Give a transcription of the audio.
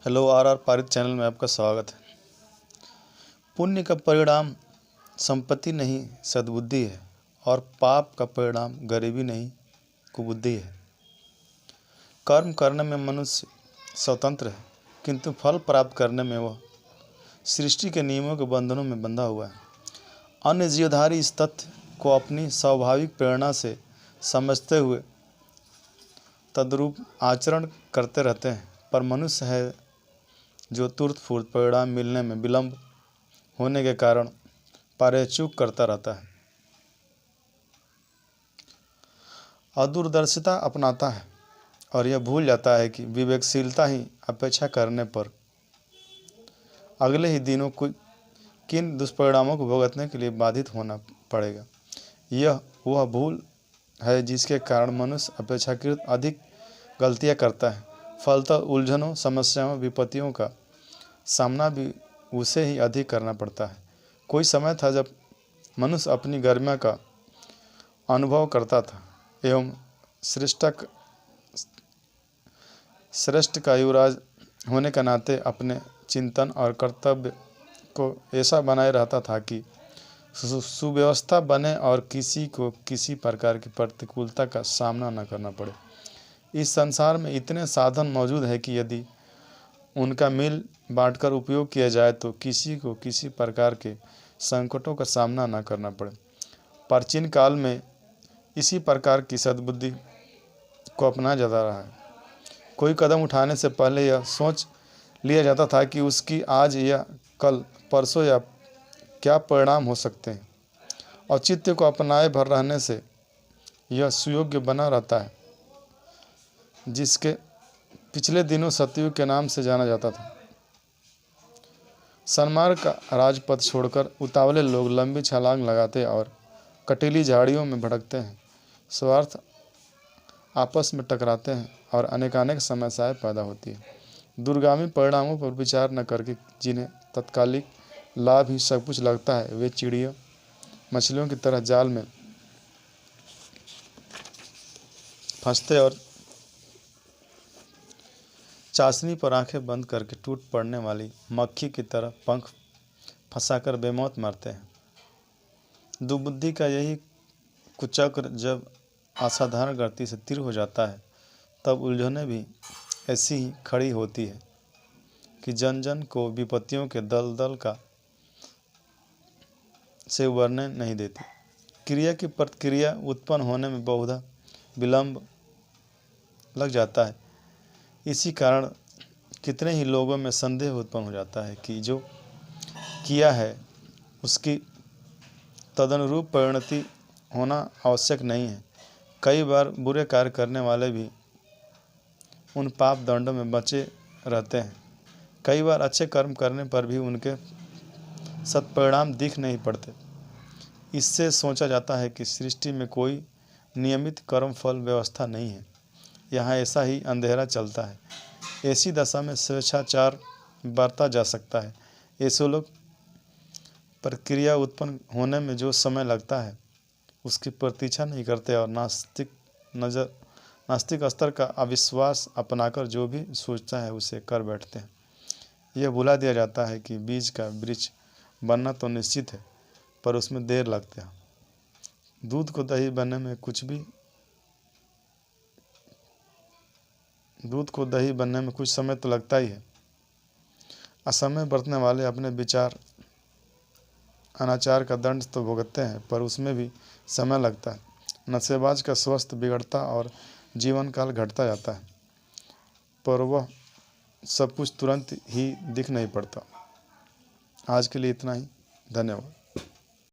Hello are पारित channel में आपका स्वागत है। पुण्य का परिणाम संपत्ति नहीं सद्बुद्धि है और पाप का परिणाम गरीबी नहीं कुबुद्धि है। कर्म करने में मनुष्य स्वतंत्र है, किंतु फल प्राप्त करने में वह सृष्टि के नियमों के बंधनों में बंधा हुआ है। अन्य जीवधारी इस तथ्य को अपनी स्वाभाविक प्रेरणा से समझते हुए तद्रूप आचरण करते रहते हैं, पर मनुष्य है जो तुरंत फूर्त परिणाम मिलने में विलंब होने के कारण पारेचूक करता रहता है, अदूरदर्शिता अपनाता है और यह भूल जाता है कि विवेकशीलता ही अपेक्षा करने पर अगले ही दिनों किन दुष्परिणामों को भुगतने के लिए बाधित होना पड़ेगा। यह वह भूल है जिसके कारण मनुष्य अपेक्षाकृत अधिक गलतियां करता है। फलतः उलझनों, समस्याओं, विपत्तियों का सामना भी उसे ही अधिक करना पड़ता है। कोई समय था जब मनुष्य अपनी गरिमा का अनुभव करता था एवं श्रेष्ठ का युवराज होने के नाते अपने चिंतन और कर्तव्य को ऐसा बनाए रहता था कि सुव्यवस्था बने और किसी को किसी प्रकार की प्रतिकूलता का सामना न करना पड़े। इस संसार में इतने साधन मौजूद है कि यदि उनका मिल बांटकर उपयोग किया जाए तो किसी को किसी प्रकार के संकटों का सामना न करना पड़े। प्राचीन काल में इसी प्रकार की सद्बुद्धि को अपनाया जाता रहा है। कोई कदम उठाने से पहले यह सोच लिया जाता था कि उसकी आज या कल परसों या क्या परिणाम हो सकते हैं। औचित्य को अपनाए भर रहने से यह सुयोग्य बना रहता है, जिसके पिछले दिनों सतयुग के नाम से जाना जाता था। सन्मार्ग का राजपथ छोड़कर उतावले लोग लंबी छलांग लगाते और कटीली झाड़ियों में भटकते हैं। स्वार्थ आपस में टकराते हैं और अनेकानेक समस्याएं पैदा होती है। दूरगामी परिणामों पर विचार न करके जिन्हें तत्कालिक लाभ ही सब कुछ लगता है, वे चिड़ियों मछलियों की तरह जाल में फंसते और चाशनी पर आंखें बंद करके टूट पड़ने वाली मक्खी की तरह पंख फंसाकर बेमौत मरते हैं। दुर्बुद्धि का यही कुचक्र जब असाधारण गति से तीव्र हो जाता है, तब उलझनें भी ऐसी ही खड़ी होती है कि जन जन को विपत्तियों के दलदल का से उबरने नहीं देती। क्रिया की प्रतिक्रिया उत्पन्न होने में बहुधा विलंब लग जाता है। इसी कारण कितने ही लोगों में संदेह उत्पन्न हो जाता है कि जो किया है उसकी तदनुरूप परिणति होना आवश्यक नहीं है। कई बार बुरे कार्य करने वाले भी उन पाप दंडों में बचे रहते हैं। कई बार अच्छे कर्म करने पर भी उनके सत्परिणाम दिख नहीं पड़ते। इससे सोचा जाता है कि सृष्टि में कोई नियमित कर्म फल व्यवस्था नहीं है, यहाँ ऐसा ही अंधेरा चलता है। ऐसी दशा में स्वेच्छाचार बरता जा सकता है। ऐसे लोग प्रक्रिया उत्पन्न होने में जो समय लगता है उसकी प्रतीक्षा नहीं करते और नास्तिक स्तर का अविश्वास अपनाकर जो भी सोचता है उसे कर बैठते हैं। यह भुला दिया जाता है कि बीज का वृक्ष बनना तो निश्चित है, पर उसमें देर लगता है। दूध को दही बनने में कुछ समय तो लगता ही है। असमय बरतने वाले अपने विचार अनाचार का दंड तो भुगतते हैं, पर उसमें भी समय लगता है। नशेबाज का स्वास्थ्य बिगड़ता और जीवन काल घटता जाता है, पर वह सब कुछ तुरंत ही दिख नहीं पड़ता। आज के लिए इतना ही। धन्यवाद।